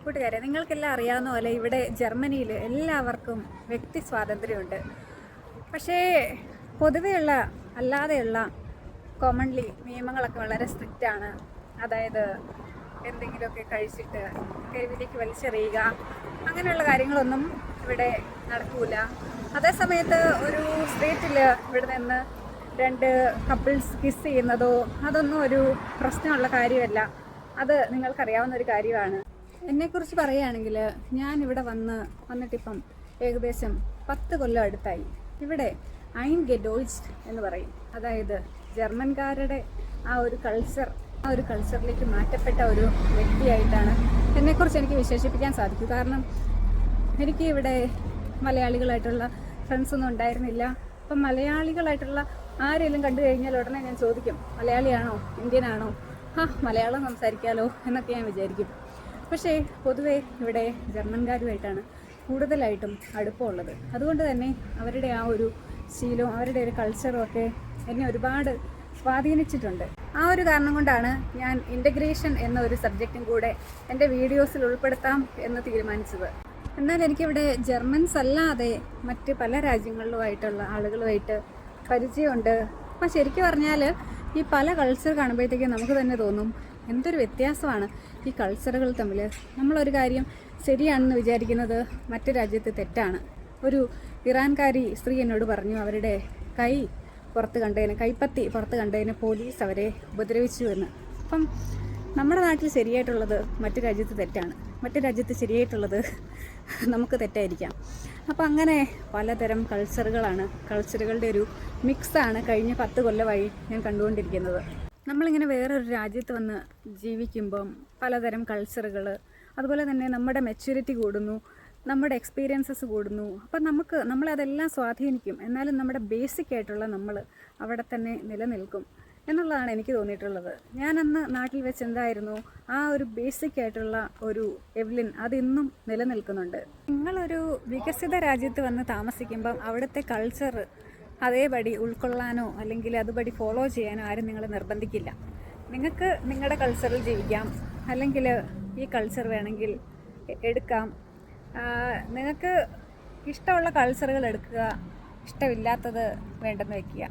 കൂട്ടുകാരെ, നിങ്ങൾക്കെല്ലാം അറിയാവുന്ന പോലെ ഇവിടെ ജർമ്മനിയിൽ എല്ലാവർക്കും വ്യക്തി സ്വാതന്ത്ര്യമുണ്ട്. പക്ഷേ പൊതുവെയുള്ള അല്ലാതെയുള്ള കോമൺലി നിയമങ്ങളൊക്കെ വളരെ സ്ട്രിക്റ്റാണ്. അതായത് എന്തെങ്കിലുമൊക്കെ കഴിച്ചിട്ട് തെരുവിലേക്ക് വലിച്ചെറിയുക, അങ്ങനെയുള്ള കാര്യങ്ങളൊന്നും ഇവിടെ നടക്കൂല. അതേസമയത്ത് ഒരു സ്ട്രീറ്റിൽ ഇവിടെ നിന്ന് രണ്ട് കപ്പിൾസ് കിസ് ചെയ്യുന്നതോ അതൊന്നും ഒരു പ്രശ്നമുള്ള കാര്യമല്ല. അത് നിങ്ങൾക്കറിയാവുന്ന ഒരു കാര്യമാണ്. എന്നെക്കുറിച്ച് പറയുകയാണെങ്കിൽ ഞാൻ ഇവിടെ വന്നിട്ടിപ്പം ഏകദേശം 10 കൊല്ലം അടുത്തായി. ഇവിടെ ഐൻഗെഡോയ്ച്ച്ഡ് എന്ന് പറയും, അതായത് ജർമ്മൻകാരുടെ ആ ഒരു കൾച്ചറിലേക്ക് മാറ്റപ്പെട്ട ഒരു വ്യക്തിയായിട്ടാണ് എന്നെക്കുറിച്ച് എനിക്ക് വിശേഷിപ്പിക്കാൻ സാധിക്കും. കാരണം എനിക്ക് ഇവിടെ മലയാളികളായിട്ടുള്ള ഫ്രണ്ട്സൊന്നും ഉണ്ടായിരുന്നില്ല. അപ്പം മലയാളികളായിട്ടുള്ള ആരെങ്കിലും കണ്ടു കഴിഞ്ഞാൽ ഉടനെ ഞാൻ ചോദിക്കും, മലയാളിയാണോ, ഇന്ത്യനാണോ, മലയാളം സംസാരിക്കാമല്ലോ എന്നൊക്കെ ഞാൻ വിചാരിക്കും. പക്ഷേ പൊതുവേ ഇവിടെ ജർമ്മൻകാരുമായിട്ടാണ് കൂടുതലായിട്ടും അടുപ്പമുള്ളത്. അതുകൊണ്ട് തന്നെ അവരുടെ ആ ഒരു ശീലവും അവരുടെ ഒരു കൾച്ചറും ഒക്കെ എന്നെ ഒരുപാട് സ്വാധീനിച്ചിട്ടുണ്ട്. ആ ഒരു കാരണം കൊണ്ടാണ് ഞാൻ ഇൻ്റഗ്രേഷൻ എന്ന ഒരു സബ്ജക്റ്റും കൂടെ എൻ്റെ വീഡിയോസിൽ ഉൾപ്പെടുത്താം എന്ന് തീരുമാനിച്ചത്. എന്നാൽ എനിക്കിവിടെ ജർമ്മൻസ് അല്ലാതെ മറ്റ് പല രാജ്യങ്ങളിലുമായിട്ടുള്ള ആളുകളുമായിട്ട് പരിചയമുണ്ട്. അപ്പം ശരിക്കും പറഞ്ഞാൽ ഈ പല കൾച്ചർ കാണുമ്പോഴത്തേക്കും നമുക്ക് തന്നെ തോന്നും, എന്തൊരു വ്യത്യാസമാണ് ഈ കൾച്ചറുകൾ തമ്മിൽ. നമ്മളൊരു കാര്യം ശരിയാണെന്ന് വിചാരിക്കുന്നത് മറ്റു രാജ്യത്ത് തെറ്റാണ്. ഒരു ഇറാൻകാരി സ്ത്രീ എന്നോട് പറഞ്ഞു, അവരുടെ കൈപ്പത്തി പുറത്ത് കണ്ടതിന് പോലീസ് അവരെ ഉപദ്രവിച്ചു എന്ന്. അപ്പം നമ്മുടെ നാട്ടിൽ ശരിയായിട്ടുള്ളത് മറ്റു രാജ്യത്ത് തെറ്റാണ്, മറ്റു രാജ്യത്ത് ശരിയായിട്ടുള്ളത് നമുക്ക് തെറ്റായിരിക്കാം. അപ്പം അങ്ങനെ പലതരം കൾച്ചറുകളുടെ ഒരു മിക്സാണ് കഴിഞ്ഞ 10 കൊല്ലമായി ഞാൻ കണ്ടുകൊണ്ടിരിക്കുന്നത്. നമ്മളിങ്ങനെ വേറൊരു രാജ്യത്ത് വന്ന് ജീവിക്കുമ്പം പലതരം കൾച്ചറുകൾ, അതുപോലെ തന്നെ നമ്മുടെ മെച്യൂരിറ്റി കൂടുന്നു, നമ്മുടെ എക്സ്പീരിയൻസസ് കൂടുന്നു. അപ്പം നമ്മളതെല്ലാം സ്വാധീനിക്കും. എന്നാലും നമ്മുടെ ബേസിക് ആയിട്ടുള്ള നമ്മൾ അവിടെ തന്നെ നിലനിൽക്കും എന്നുള്ളതാണ് എനിക്ക് തോന്നിയിട്ടുള്ളത്. ഞാനന്ന് നാട്ടിൽ വെച്ച് എന്തായിരുന്നു ആ ഒരു ബേസിക് ആയിട്ടുള്ള ഒരു എവ്ലിൻ അതിന്നും നിലനിൽക്കുന്നുണ്ട്. നിങ്ങളൊരു വികസിത രാജ്യത്ത് വന്ന് താമസിക്കുമ്പം അവിടുത്തെ കൾച്ചർ അതേപടി ഉൾക്കൊള്ളാനോ അല്ലെങ്കിൽ അതുപടി ഫോളോ ചെയ്യാനോ ആരും നിങ്ങളെ നിർബന്ധിക്കില്ല. നിങ്ങൾക്ക് നിങ്ങളുടെ കൾച്ചറിൽ ജീവിക്കാം, അല്ലെങ്കിൽ ഈ കൾച്ചർ വേണമെങ്കിൽ എടുക്കാം. നിങ്ങൾക്ക് ഇഷ്ടമുള്ള കൾച്ചറുകൾ എടുക്കുക, ഇഷ്ടമില്ലാത്തത് വേണ്ടെന്ന് വയ്ക്കുക.